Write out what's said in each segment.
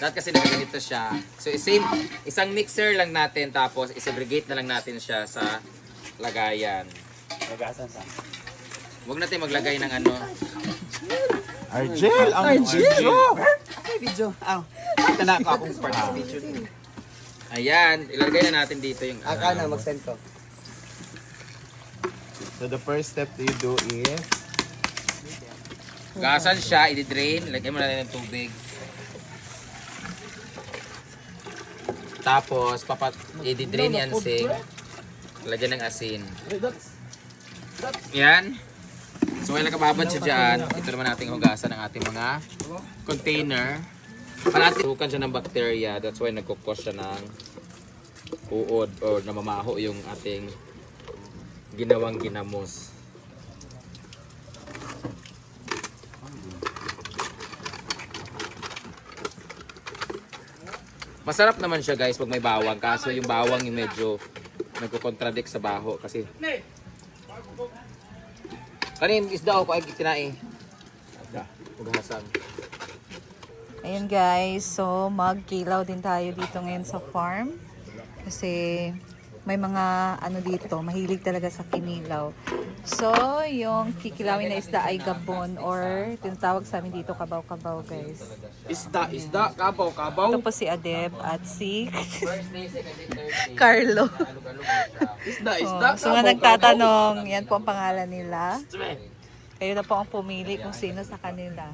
Dapat kasi nakaganito siya. So, isang mixer lang natin tapos isegregate na lang natin siya sa lagayan. Nagasan sa. Huwag natin maglagay ng ano. Argel! Ang Argel! Ay, video. Aw. Kana ko akong participation. Ayan, ilagay na natin dito yung Aka na, mag-send ko. So the first step that you do is gasan siya, i-drain, lagyan mo natin ng tubig. Tapos, i-drain yan, sing. Lagyan ng asin. Yan. So, while nakababad siya dyan, ito naman natin hugasan ng ating mga container. Para natin hukan siya ng bacteria. That's why nagkukos siya ng uod or namamaho yung ating ginawang ginamos. Masarap naman siya guys pag may bawang. Kaso yung bawang yung medyo nagko-contradict sa baho kasi kanin isda ako ay kinain. Hugasan. Ayun guys, so magkilaw din tayo dito ngayon sa farm. Kasi may mga ano dito, mahilig talaga sa kinilaw. So, yung kikilawin na isda ay gabon or tinatawag sa amin dito kabaw-kabaw guys. Isda, kabaw. Ito po si Adeb at si Carlo. So nga nagtatanong, yan po ang pangalan nila. Kayo na po ang pumili kung sino sa kanila.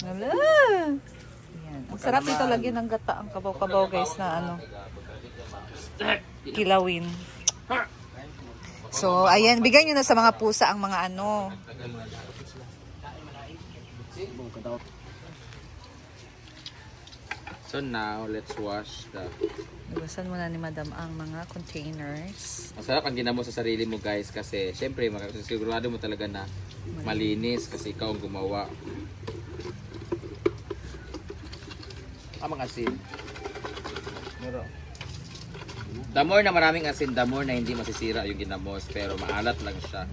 Wala. Yan. Ang sarap dito lagyan ng gata ang kabaw-kabaw guys na ano. Kilawin. So, ayan, bigay nyo na sa mga pusa ang mga ano. So now, let's wash the... Iwasan muna ni Madam ang mga containers. Masarap ang ginamo sa sarili mo guys kasi syempre sigurado mo talaga na malinis kasi ikaw ang gumawa. Ang asin. The more na maraming asin, the more na hindi masisira yung ginamos pero maalat lang siya.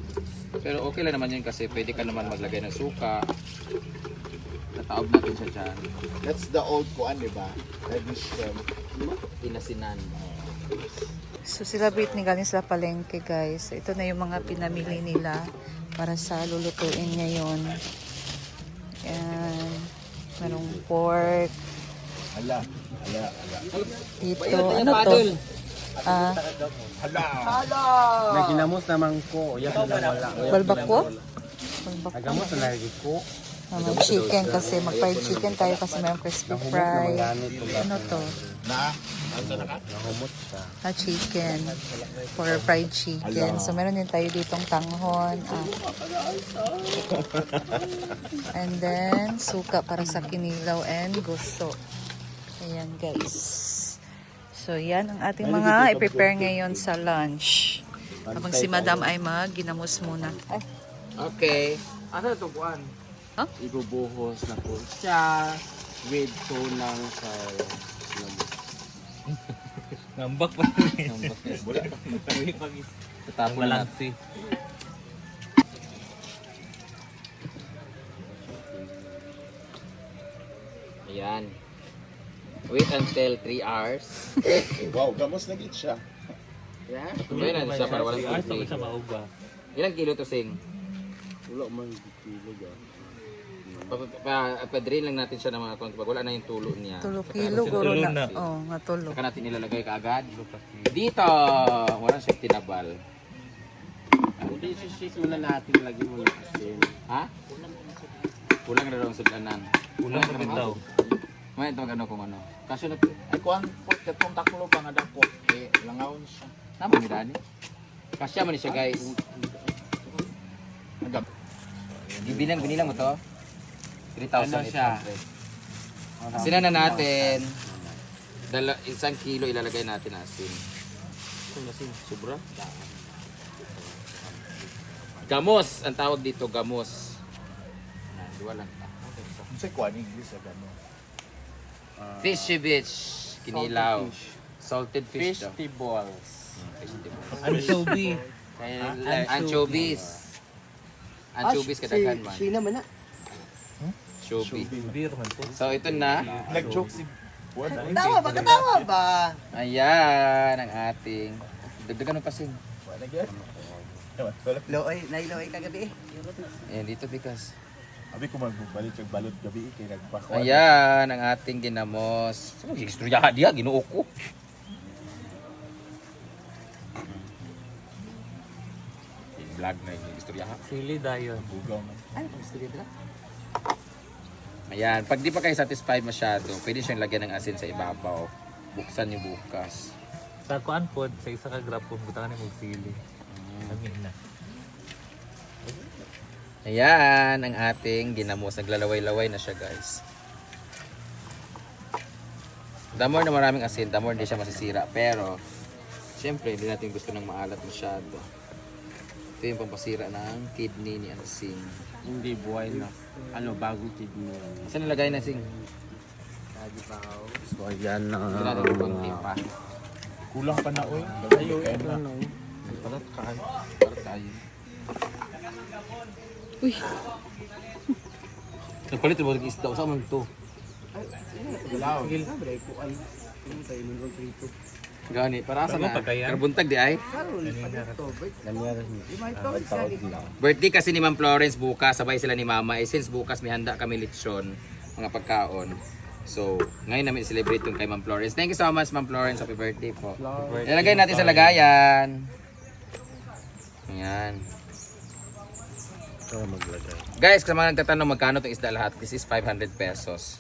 Pero okay lang naman yun kasi pwede ka naman maglagay ng suka. Nataob natin siya dyan. that's the old kuan, di ba? Reddish shrimp. Inasinan. So sila Britney galing sila palengke guys. Ito na yung mga pinamili nila para sa lulutuin ngayon. Yan. Merong pork. Hala. Dito. Ano to? May ginamos naman ko. Yak na wala. Balbako? Balbako. Nagamot na lagi ko. May chicken kasi. Mag-fried chicken tayo kasi may crispy fry. Ano to? Nahumot siya. Chicken. For fried chicken. So meron din tayo ditong tanghon. And then suka para sa kinilaw and gusto. Ayan guys. So yan ang ating mga i-prepare ngayon sa lunch. Habang si Madam ay ginamos muna. Ay, Okay. Ano ito buwan? Huh? Ibubuhos na po siya with tunang sa Ngambak pa rin. Tatapon natin. Ayan. Wait until 3 hours. Wow, gamos na git siya. Yeah. Tumayin natin siya para walang tubig. Ilang kilo to sing? Wala man kilo ga. Pa-drain lang natin siya ng mga konti. Pag wala na yung tulo niya. tulo kilo. Guro na. Oh, nga tulo. Saka natin nilalagay kaagad. Dito! Walang siya tinabal. Hindi sisik muna natin lagi mo ng asin. Ha? Kulang na daw ang sudlanan. Kulang na rin daw. May ito magano kung ano. Kasi na Ay kuan po katong taklo pa nga dako. Langawon siya. tama ni Dani. Kasya man ni siya guys. Binilang mo to. 3,000 siya. Asinan na natin. Isang kilo ilalagay natin na asin. Sobra. Gamos ang tawag dito, gamos. Dua lang. Unsa kuan English sa gano? Fishy beach, kinilaw. Salted fish. Vegetables. Anchovy. Anchovies. Anchovies kadaghan man. Sina man na. Shubi. Beer man po. So ito na. Nag-joke si Buwan. Tawa ba? Katawa ba? Ayan ang ating. Dagdagan mo pa sing. Loy, nailoy kagabi. Ayan dito bigas. Abi ko magbalik yung balot gabi kay nagpako. Ayan ang ating ginamos. So, istorya dia ginuo ko. Vlog na yung istorya ha. Sili dayon. Bugaw man. Ano ba gusto dito? Ayan, pag di pa kayo satisfied masyado, pwede siyang lagyan ng asin sa ibabaw. Buksan niyo bukas. Sa kuan pod sa isa ka grab po butangan ni sili. Amin na. Ayan ang ating ginamos. Naglalaway-laway na siya guys. The more na maraming asin, the more hindi siya masisira. Pero, syempre, hindi natin gusto ng maalat masyado. Ito yung pampasira ng kidney ni Ansing. Hindi buhay na. Ano bagong kidney. Saan nalagay na Sing? So ayan na. Hindi natin ibang tipa. Kulang pa na oy. Ayo, Kaya na. ano. Parat kaay. Para tayo. Uy, Nagpalit mo ng isda. Saan man ito? Galaw. Gani, para sa Bago na. pa kaya? Karbuntag di ay. Namiyara ni. Tawag lang. Birthday kasi ni Ma'am Florence bukas, sabay sila ni Mama. Eh, since bukas may handa kami lechon, mga pagkaon. So, ngayon namin celebrate yung kay Ma'am Florence. Thank you so much Ma'am Florence. Happy birthday po. Ilagay natin sa lagayan. Ayan. Ito maglagay. Guys, kung mga nagtatanong magkano itong isda lahat, this is 500 pesos.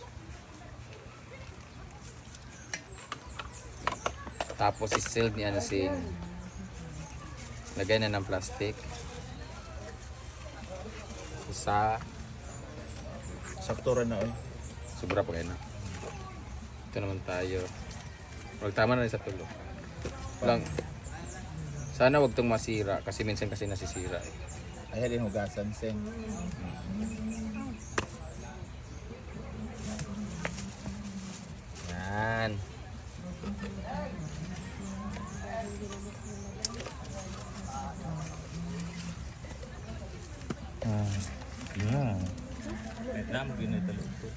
Tapos is-sealed ni Anasing. Lagay na ng plastic. Isa. Sakto ra na oy. Sobra pa kayo na. Ito naman tayo. Wag tama na rin sa tulo. Lang. Sana wag tong masira kasi minsan kasi nasisira eh. Ay din hugasan sen. Yan. Yeah. Vietnam ginitalo ito.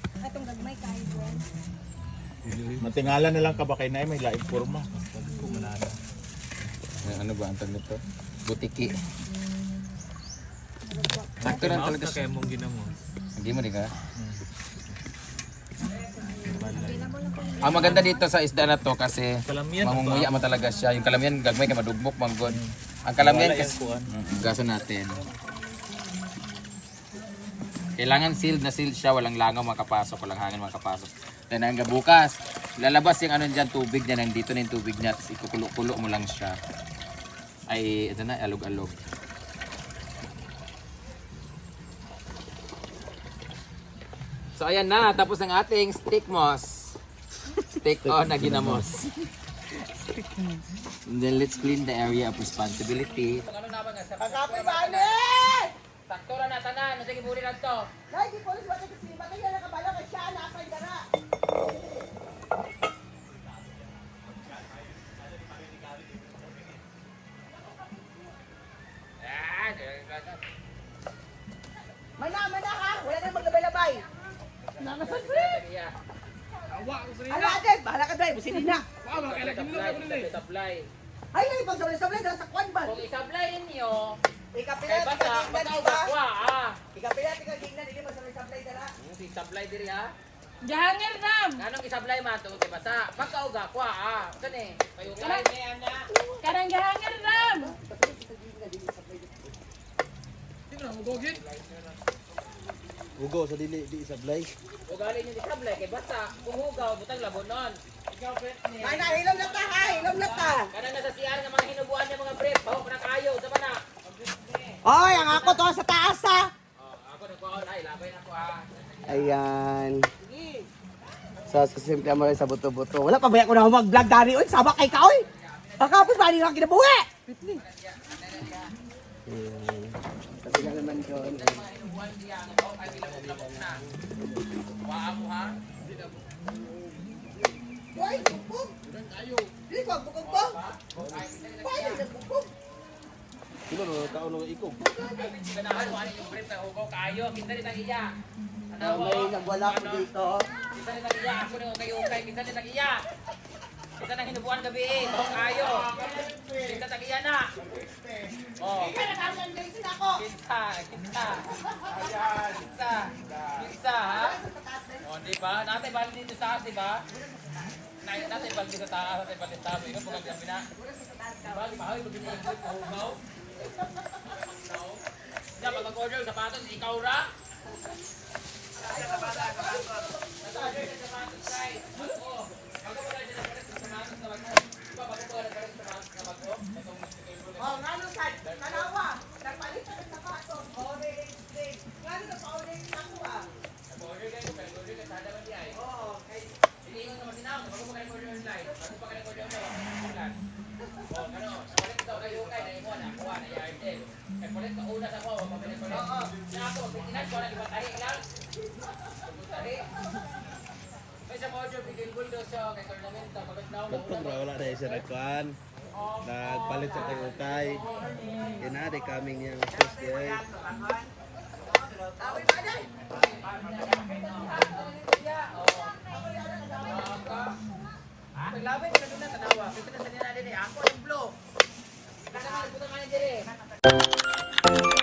Matingala na lang ka ba kay nay may laing porma. Kumanada. Ano ba ang tag nito? Butiki. Sakto lang talaga siya. Kaya mong ginamos. Hindi mo di ka? Ang maganda dito sa isda na to kasi Kalamian mangunguya mo talaga siya. Yung kalamian gagmay ka madugmok manggod. Ang kalamian Wala kasi yung kuwan. gaso natin. Kailangan sealed na sealed siya, walang langaw makapasok, walang hangin makapasok. Then hanggang bukas, lalabas yung ano diyan tubig niya, nandito na yung tubig niya, tapos ikukulo-kulo mo lang siya. Ay, ito na, alog-alog. So ayan na, tapos ang ating steak moss. Steak on na ginamos. And then let's clean the area of responsibility. Pagkapoy ba Sakto na tanan, sige buri lang to. Nay, di polis ba kasi ba kaya nakabalo kay siya na kay dara. Mana ka? Wala nang maglabay-labay. Nakasan ko. Ano ate? Bahala ka dai, businin na. Supply. Ay, nay pag sablay dara sa kwan ba? Kung isablay ninyo, Ikapila kay ti basta, ka basta di ba? ugakwa Ikapila ti ka gigna dili ba sablay dara. Si sablay diri ha. Jahangir Ram! Anong isablay man to kay basta, pagkaugakwa Kani, payugay ni ana. Karang Jahangir Ram! Ugo sa dili di isablay. Ugali niyo di sablay kay basta, kung hugaw butang labonon. Ay na hilom na ta, ha, hilom na ta. Kana na sa siyar nga mga hinubuan niya mga brief, bahok na kayo sa bana. Oy, ang ako to sa taas ha. Ako nagkuon ay labay na ko ha. Ayan. Sa simple mo rin sa buto-buto. Wala pa ba ako na mag-vlog dari oy, sabak kay ka oy. Kakapos ba nila kinabuhi? Kasi nga naman doon. Waa mo ha. Why? Bukog? Dili ba bukog ba? Why? Bukog? Sino no tao nga ikog. Ganahan mo ano yung brief na hugaw kayo, kita rin ang iya. May nagwala ko dito. Kita na nag-iya, ako na ukay-ukay. Kita na nag-iya. Kita na hinubuan gabi eh. Bahong kayo. Kita nag-iya na. Oh. Kita. Kita, ha? Oh, di ba? Natay balik dito sa taas, di ba? Natay balik dito sa taas, natay balik sa taas. Ikaw pag kami na. Di ba? Di ba? Ikaw binigay ko, pahugaw. Diyan, pag mag-order ng sapatos, ikaw ra. Oh, ngano sad, kanawa. Nagpalit ka ng sapatos. Order straight. Ngano na pa-order ako ah. Order kayo, order ka sa hadapan di ay. Oo, kay Iniingon naman sinaw, bago pa kayo order online. Bago pa kayo order online. Oh, ano, palit daw kayo kay na imo na, kuha na yardel. Kay palit ka una sa ko, papalit ko. Na ako, pitinas ko na di ba tahi lang. Tahi. May sa order bigil buldo siya kay tournament ta pagod na mo. Wala na siya nagkuhan. Nagpalit sa kay-ukay. Kinari kaming niyang Tuesday. Paglabay ka doon na tanawa. Pito na sa nila din eh. Ako yung blow. Kasi nga, puto ka na din eh.